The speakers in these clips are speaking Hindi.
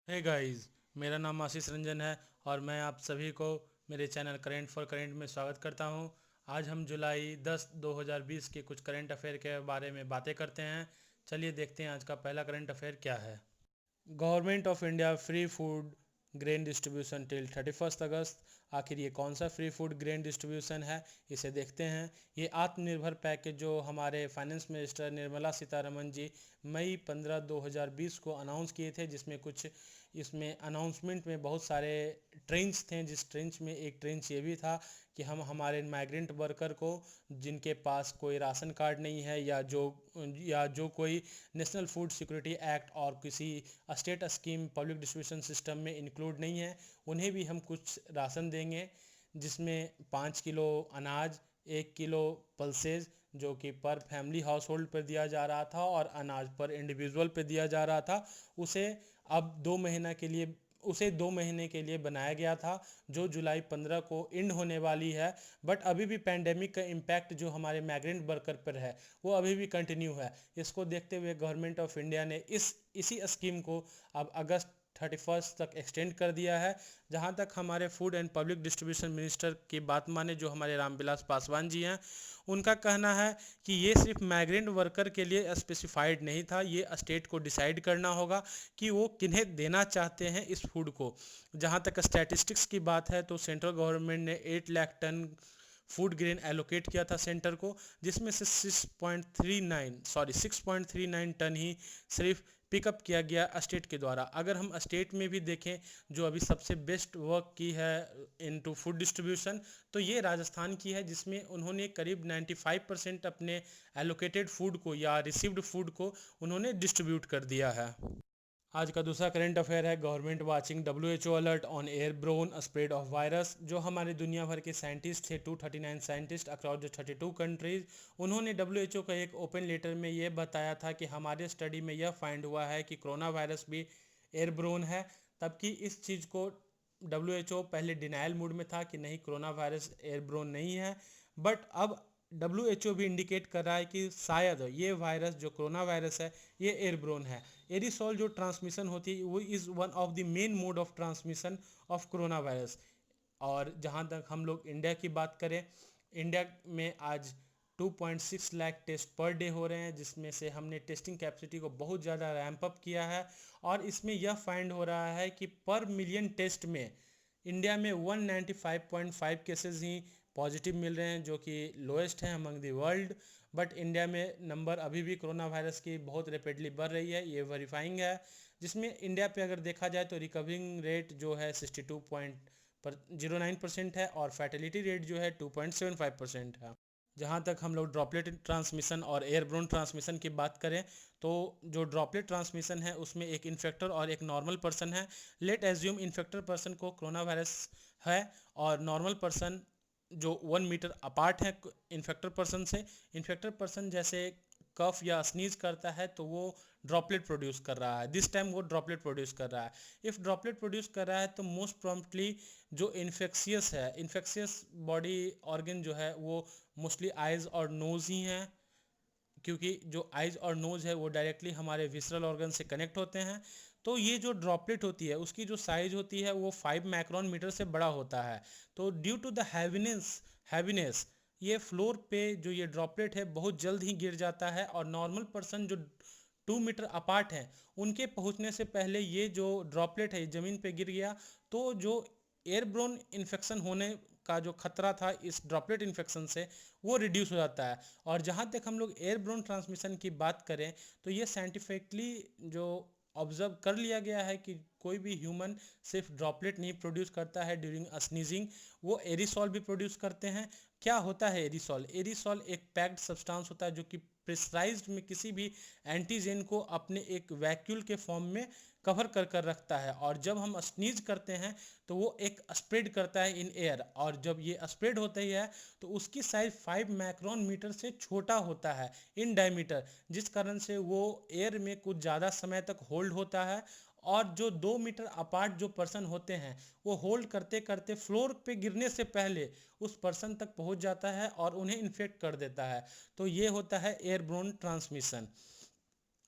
हे गाइस, मेरा नाम आशीष रंजन है और मैं आप सभी को मेरे चैनल करेंट फॉर करेंट में स्वागत करता हूं। आज हम जुलाई 10 2020 के कुछ करंट अफेयर के बारे में बातें करते हैं। चलिए देखते हैं आज का पहला करंट अफेयर क्या है। Government of India free food grain distribution till 31 अगस्त। आखिर ये कौन सा फ्री फूड ग्रेन डिस्ट्रीब्यूशन है, इसे देखते हैं। ये आत्मनिर्भर पैकेज जो हमारे फाइनेंस मिनिस्टर निर्मला सीतारमन जी मई 15 2020 को अनाउंस किए थे, जिसमें कुछ इसमें अनाउंसमेंट में बहुत सारे ट्रेंच थे। जिस ट्रेंच में एक ट्रेंच ये भी था कि हम हमारे माइग्रेंट वर्कर को जिनके पास कोई राशन कार्ड नहीं है या जो कोई नेशनल फूड सिक्योरिटी एक्ट और किसी state scheme public distribution system में इंक्लूड नहीं है, उन्हें भी हम कुछ राशन देंगे, जिसमें 5 किलो अनाज, 1 किलो पल्सेज जो कि पर फैमिली हाउस होल्ड पर दिया जा रहा था और अनाज पर इंडिविजुअल पे दिया जा रहा था। उसे अब 2 महीना के लिए उसे 2 महीने के लिए बनाया गया था, जो जुलाई 15 को एंड होने वाली है। बट अभी भी पैंडेमिक का इम्पैक्ट जो हमारे माइग्रेंट वर्कर पर है वो अभी भी कंटिन्यू है। इसको देखते हुए गवर्नमेंट ऑफ इंडिया ने इसी स्कीम को अब अगस्त 31 तक एक्सटेंड कर दिया है। जहां तक हमारे food and public distribution minister की बात माने, जो हमारे रामविलास पासवान जी हैं, उनका कहना है कि ये सिर्फ माइग्रेंट वर्कर के लिए स्पेसिफाइड नहीं था। ये स्टेट को डिसाइड करना होगा कि वो किन्हें देना चाहते हैं इस फूड को। जहां तक स्टैटिस्टिक्स की बात है तो सेंट्रल गवर्नमेंट ने 8 lakh ton food grain allocate किया था सेंटर को, जिसमें से 6.39 टन ही सिर्फ पिकअप किया गया स्टेट के द्वारा। अगर हम स्टेट में भी देखें जो अभी सबसे बेस्ट वर्क की है इनटू फूड डिस्ट्रीब्यूशन, तो ये राजस्थान की है, जिसमें उन्होंने करीब 95% अपने एलोकेटेड फूड को या रिसीव्ड फूड को उन्होंने डिस्ट्रीब्यूट कर दिया है। आज का दूसरा करंट अफेयर है government watching WHO alert on airborne spread of virus. जो हमारे दुनिया भर के साइंटिस्ट थे, 239 साइंटिस्ट अक्रॉस द 32 कंट्रीज, उन्होंने WHO का एक ओपन लेटर में ये बताया था कि हमारे स्टडी में यह फाइंड हुआ है कि कोरोना वायरस भी एयरब्रोन है। तबकि इस चीज़ को WHO पहले डिनायल मूड में था कि नहीं, कोरोना वायरस एयरब्रोन नहीं है। बट अब WHO भी इंडिकेट कर रहा है कि शायद ये वायरस जो कोरोना वायरस है ये एयरब्रोन है। एरिसोल जो ट्रांसमिशन होती है वो is one of the main mode of transmission of corona virus. और जहाँ तक हम लोग इंडिया की बात करें, इंडिया में आज 2.6 लाख टेस्ट पर डे हो रहे हैं, जिसमें से हमने टेस्टिंग कैपेसिटी को बहुत ज़्यादा रैंप अप किया है। और इसमें यह फाइंड हो रहा है कि पर मिलियन टेस्ट में इंडिया में 195.5 केसेस ही पॉजिटिव मिल रहे हैं, जो कि लोएस्ट है among the world. But India में नंबर अभी भी कोरोना वायरस की बहुत रैपिडली बढ़ रही है, ये वेरीफाइंग है। जिसमें इंडिया पे अगर देखा जाए तो रिकवरिंग रेट जो है 62.09% है और फैटिलिटी रेट जो है 2.75% है। जहाँ तक हम लोग ड्रॉपलेट ट्रांसमिशन और एयरब्रोन ट्रांसमिशन की बात करें, तो जो ड्रॉपलेट ट्रांसमिशन है उसमें एक इन्फेक्टर और एक नॉर्मल पर्सन है। लेट एज्यूम इन्फेक्टर पर्सन को कोरोना वायरस है और नॉर्मल पर्सन जो 1 मीटर अपार्ट है इन्फेक्टर पर्सन से, इन्फेक्टर पर्सन जैसे कफ या स्नीज करता है तो वो ड्रॉपलेट प्रोड्यूस कर रहा है। दिस टाइम वो ड्रॉपलेट प्रोड्यूस कर रहा है। इफ़ ड्रॉपलेट प्रोड्यूस कर रहा है तो मोस्ट प्रॉम्प्टली जो इन्फेक्शियस बॉडी ऑर्गन जो है वो मोस्टली आइज़ और नोज़ ही हैं, क्योंकि जो आइज़ और नोज़ है वो डायरेक्टली हमारे विसरल ऑर्गन से कनेक्ट होते हैं। तो ये जो ड्रॉपलेट होती है उसकी जो साइज होती है वो 5 माइक्रोन मीटर से बड़ा होता है। तो ड्यू टू द हैवीनेस ये फ्लोर पे जो ये ड्रॉपलेट है बहुत जल्द ही गिर जाता है, और नॉर्मल पर्सन जो 2 मीटर अपार्ट हैं उनके पहुंचने से पहले ये जो ड्रॉपलेट है ज़मीन पे गिर गया, तो जो एयरब्रोन इन्फेक्शन होने का जो खतरा था इस ड्रॉपलेट इन्फेक्शन से वो रिड्यूस हो जाता है। और जहाँ तक हम लोग एयरब्रोन ट्रांसमिशन की बात करें तो ये साइंटिफिकली जो ऑब्जर्व कर लिया गया है कि कोई भी ह्यूमन सिर्फ ड्रॉपलेट नहीं प्रोड्यूस करता है ड्यूरिंग स्नीजिंग, वो एरिसॉल भी प्रोड्यूस करते हैं। क्या होता है एरिसॉल? एरिसॉल एक पैक्ड सब्सटेंस होता है जो कि प्रेशराइज्ड में किसी भी एंटीजन को अपने एक वैक्यूल के फॉर्म में कवर कर कर रखता है, और जब हम स्नीज करते हैं तो वो एक स्प्रेड करता है इन एयर, और जब ये स्प्रेड होता ही है तो उसकी साइज 5 माइक्रोन मीटर से छोटा होता है इन डायमीटर, जिस कारण से वो एयर में कुछ ज़्यादा समय तक होल्ड होता है। और जो 2 मीटर अपार्ट जो पर्सन होते हैं वो होल्ड करते करते फ्लोर पे गिरने से पहले उस पर्सन तक पहुंच जाता है और उन्हें इन्फेक्ट कर देता है। तो ये होता है एयरब्रोन ट्रांसमिशन।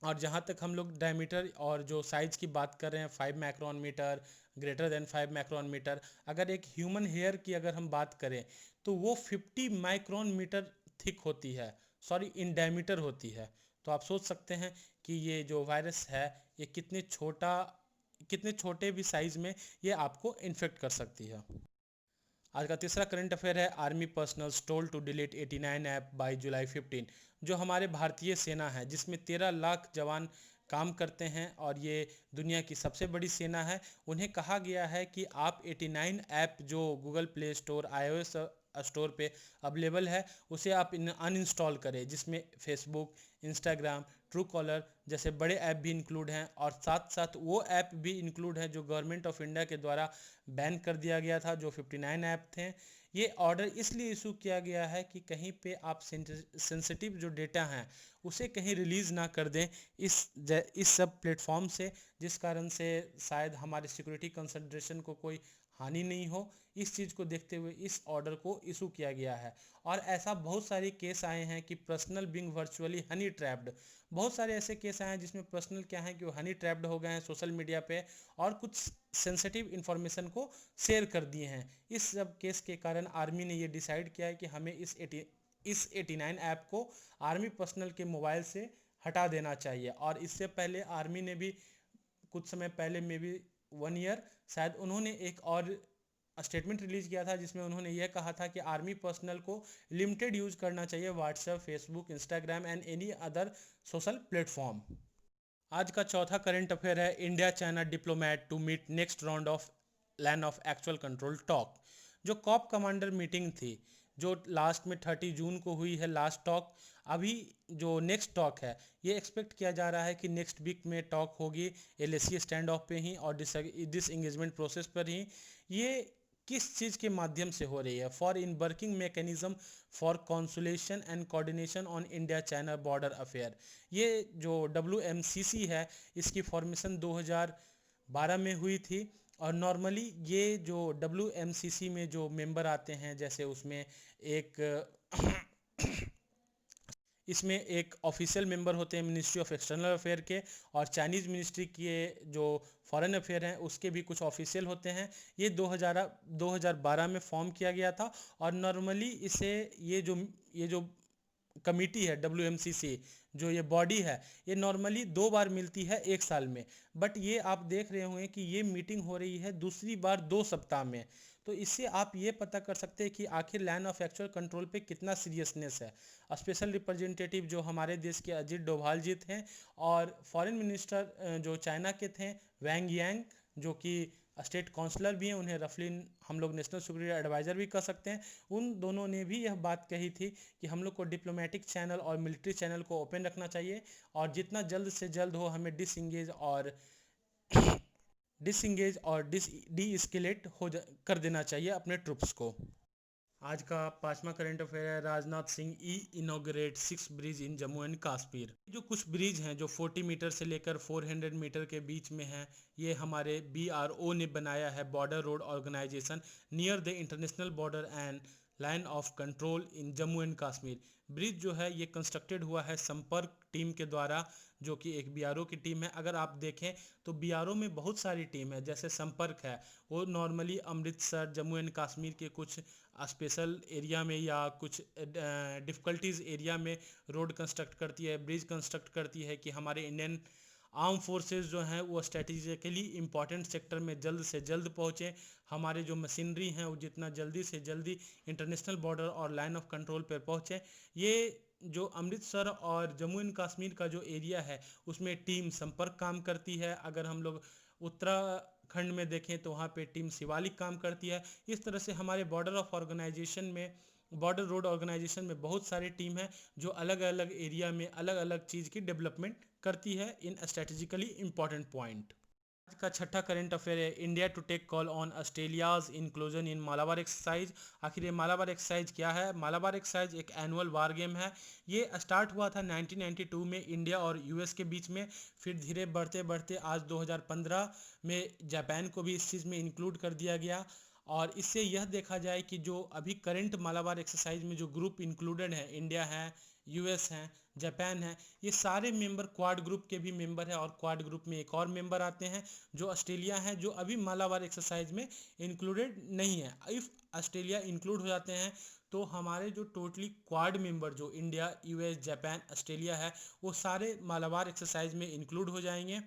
और जहाँ तक हम लोग डायमीटर और जो साइज़ की बात कर रहे हैं 5 micron metre, greater than 5 micron metre, अगर एक ह्यूमन हेयर की अगर हम बात करें तो वो 50 माइक्रोन मीटर थिक होती है, सॉरी इन डायमीटर होती है। तो आप सोच सकते हैं कि ये जो वायरस है ये कितने छोटे भी साइज़ में ये आपको इन्फेक्ट कर सकती है। आज का तीसरा करंट अफेयर है, army personnels told to delete 89 app by July 15। जो हमारे भारतीय सेना है जिसमें 13 लाख जवान काम करते हैं और ये दुनिया की सबसे बड़ी सेना है, उन्हें कहा गया है कि आप 89 ऐप जो Google play store, iOS store पे अवेलेबल है उसे आप अनइंस्टॉल करें, जिसमें फेसबुक, इंस्टाग्राम, ट्रू कॉलर जैसे बड़े ऐप भी इंक्लूड हैं और साथ साथ वो ऐप भी इंक्लूड हैं जो गवर्नमेंट ऑफ इंडिया के द्वारा बैन कर दिया गया था, जो 59 ऐप थे। ये ऑर्डर इसलिए इशू किया गया है कि कहीं पे आप सेंसिटिव जो डेटा हैं उसे कहीं रिलीज़ ना कर दें इस सब प्लेटफॉर्म से, जिस कारण से शायद हमारे सिक्योरिटी कंसिडरेशन को कोई हानि नहीं हो। इस चीज़ को देखते हुए इस ऑर्डर को इशू किया गया है। और ऐसा बहुत सारे केस आए हैं कि personnel being virtually honey trapped, बहुत सारे ऐसे केस आए हैं जिसमें पर्सनल क्या है कि वो हनी ट्रैप्ड हो गए हैं सोशल मीडिया पे और कुछ सेंसिटिव इन्फॉर्मेशन को शेयर कर दिए हैं। इस सब केस के कारण आर्मी ने ये डिसाइड किया है कि हमें इस 89 ऐप को आर्मी पर्सनल के मोबाइल से हटा देना चाहिए। और इससे पहले आर्मी ने भी कुछ समय पहले में भी 1 ईयर शायद उन्होंने एक और स्टेटमेंट रिलीज किया था जिसमें उन्होंने यह कहा था कि आर्मी पर्सनल को लिमिटेड यूज करना चाहिए WhatsApp, Facebook, Instagram and any other social platform. आज का चौथा करंट अफेयर है, India China diplomat to meet next round of land of actual control talk. जो कॉप कमांडर मीटिंग थी जो लास्ट में 30 जून को हुई है लास्ट टॉक, अभी जो नेक्स्ट टॉक है ये एक्सपेक्ट किया जा रहा है कि नेक्स्ट वीक में टॉक होगी एलएसी स्टैंड ऑफ पे ही और डिस इंगेजमेंट प्रोसेस पर ही। ये किस चीज़ के माध्यम से हो रही है, for in working mechanism for consultation and coordination on India China border affair. ये जो WMCC है इसकी फॉर्मेशन 2012 में हुई थी। और नॉर्मली ये जो WMCC में जो मेंबर आते हैं जैसे उसमें एक इसमें एक ऑफिशियल मेंबर होते हैं मिनिस्ट्री ऑफ एक्सटर्नल अफेयर के, और चाइनीज़ मिनिस्ट्री के जो फॉरेन अफेयर हैं उसके भी कुछ ऑफिशियल होते हैं। ये 2012 में फॉर्म किया गया था। और नॉर्मली इसे ये जो कमिटी है WMCC, जो ये बॉडी है, ये नॉर्मली 2 बार मिलती है 1 साल में। बट ये आप देख रहे होंगे कि ये मीटिंग हो रही है दूसरी बार 2 सप्ताह में। तो इससे आप ये पता कर सकते हैं कि आखिर लैंड ऑफ एक्चुअल कंट्रोल पे कितना सीरियसनेस है। स्पेशल रिप्रेजेंटेटिव जो हमारे देश के अजीत डोभाल जी थे, और फॉरेन मिनिस्टर जो चाइना के थे वैंग यांग, जो कि स्टेट काउंसलर भी हैं, उन्हें रफली हम लोग नेशनल सिक्योरिटी एडवाइज़र भी कह सकते हैं। उन दोनों ने भी यह बात कही थी कि हम लोग को डिप्लोमेटिक चैनल और मिलिट्री चैनल को ओपन रखना चाहिए और जितना जल्द से जल्द हो हमें डिसंगेज और डी एस्केलेट कर देना चाहिए अपने ट्रुप्स को। आज का पांचवा करंट अफेयर है, Rajnath Singh inaugurate 6 bridge in Jammu and Kashmir. जो कुछ ब्रिज हैं जो 40 मीटर से लेकर 400 मीटर के बीच में हैं, ये हमारे BRO ने बनाया है, border road organisation, near the international border and line of control in Jammu and Kashmir. Bridge जो है ये कंस्ट्रक्टेड हुआ है संपर्क टीम के द्वारा, जो कि एक BRO की टीम है। अगर आप देखें तो BRO में बहुत सारी टीम है, जैसे संपर्क है वो नॉर्मली अमृतसर, जम्मू एंड कश्मीर के कुछ स्पेशल एरिया में या कुछ डिफ़िकल्टीज एरिया में रोड कंस्ट्रक्ट करती है, ब्रिज कंस्ट्रक्ट करती है कि हमारे इंडियन आर्म फोर्सेस जो हैं वो स्ट्रेटेजिकली इंपॉर्टेंट सेक्टर में जल्द से जल्द पहुँचे, हमारे जो मशीनरी हैं वो जितना जल्दी से जल्दी इंटरनेशनल बॉर्डर और लाइन ऑफ कंट्रोल पर पहुँचे। ये जो अमृतसर और जम्मू एंड कश्मीर का जो एरिया है उसमें टीम संपर्क काम करती है। अगर हम लोग उत्तराखंड में देखें तो वहाँ पे टीम शिवालिक काम करती है। इस तरह से हमारे बॉर्डर रोड ऑर्गेनाइजेशन में बहुत सारी टीम है जो अलग अलग एरिया में अलग अलग चीज़ की डेवलपमेंट करती है इन स्ट्रेटेजिकली इंपॉर्टेंट पॉइंट। आज का छठा करंट अफेयर है, India to take call on Australia's inclusion in Malabar exercise. आखिर ये मालाबार एक्सरसाइज क्या है? मालाबार एक्सरसाइज एक एनुअल वार गेम है। ये स्टार्ट हुआ था 1992 में इंडिया और US के बीच में, फिर धीरे बढ़ते बढ़ते आज 2015 में जापान को भी इस चीज़ में इंक्लूड कर दिया गया। और इससे यह देखा जाए कि जो अभी करंट मालाबार एक्सरसाइज में जो ग्रुप इंक्लूडेड है, इंडिया है, यूएस हैं, जापान है, ये सारे मेंबर क्वाड ग्रुप के भी मेंबर हैं। और क्वाड ग्रुप में एक और मेंबर आते हैं जो ऑस्ट्रेलिया है, जो अभी मालाबार एक्सरसाइज में इंक्लूडेड नहीं है। इफ़ ऑस्ट्रेलिया इंक्लूड हो जाते हैं तो हमारे जो टोटली क्वाड मेंबर जो इंडिया, यूएस, जापान, ऑस्ट्रेलिया है, वो सारे मालाबार एक्सरसाइज में इंक्लूड हो जाएंगे।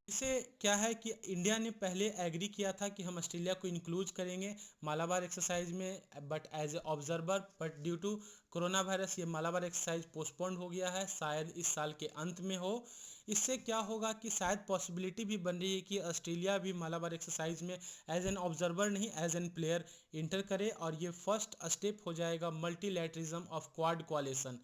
इससे क्या है कि इंडिया ने पहले एग्री किया था कि हम ऑस्ट्रेलिया को इंक्लूड करेंगे मालाबार एक्सरसाइज में, but as a observer, but due to corona virus ये मालाबार एक्सरसाइज पोस्टपोन्ड हो गया है, शायद इस साल के अंत में हो। इससे क्या होगा कि शायद पॉसिबिलिटी भी बन रही है कि ऑस्ट्रेलिया भी मालाबार एक्सरसाइज में एज एन ऑब्जर्वर नहीं, एज एन प्लेयर इंटर करे। और ये फर्स्ट स्टेप हो जाएगा मल्टीलैटरिज्म ऑफ क्वाड कोalition।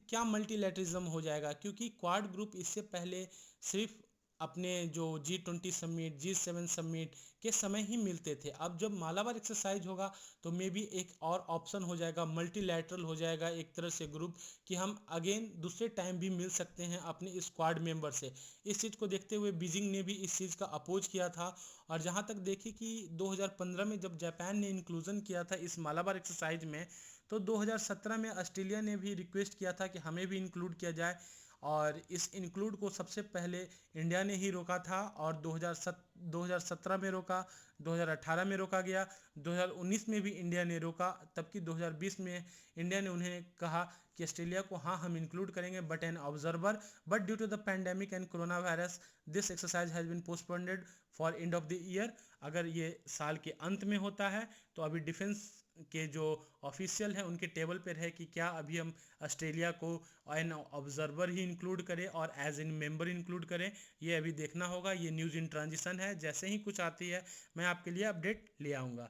क्या मल्टीलैटरिज्म हो जाएगा, क्योंकि क्वाड ग्रुप इससे पहले सिर्फ अपने जो G20 समिट, G7 समिट के समय ही मिलते थे। अब जब मालाबार एक्सरसाइज होगा तो मे बी एक और ऑप्शन हो जाएगा, मल्टीलैटरल हो जाएगा एक तरह से ग्रुप, कि हम अगेन दूसरे टाइम भी मिल सकते हैं अपने स्क्वाड मेंबर से। इस चीज़ को देखते हुए बीजिंग ने भी इस चीज़ का अपोज किया था। और जहाँ तक देखें कि 2015 में जब जापान ने इंक्लूजन किया था इस मालाबार एक्सरसाइज में, तो 2017 में ऑस्ट्रेलिया ने भी रिक्वेस्ट किया था कि हमें भी इंक्लूड किया जाए। और इस इंक्लूड को सबसे पहले इंडिया ने ही रोका था, और 2017 में रोका, 2018 में रोका गया, 2019 में भी इंडिया ने रोका, तब कि 2020 में इंडिया ने उन्हें कहा कि ऑस्ट्रेलिया को हाँ हम इंक्लूड करेंगे but an observer, but due to the pandemic and corona virus this exercise has been postponed for end of the year. अगर ये साल के अंत में होता है तो अभी डिफेंस के जो ऑफिशियल हैं उनके टेबल पर है कि क्या अभी हम ऑस्ट्रेलिया को एन ऑब्जर्वर ही इंक्लूड करें और एज इन मेंबर इंक्लूड करें, ये अभी देखना होगा। ये न्यूज़ इन ट्रांजिशन है, जैसे ही कुछ आती है मैं आपके लिए अपडेट ले आऊँगा।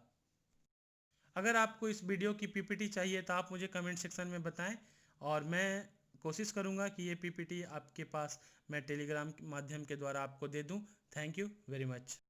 अगर आपको इस वीडियो की पीपीटी चाहिए तो आप मुझे कमेंट सेक्शन में बताएं, और मैं कोशिश करूंगा कि ये पीपीटी आपके पास मैं टेलीग्राम के माध्यम के द्वारा आपको दे दूं। Thank you very much.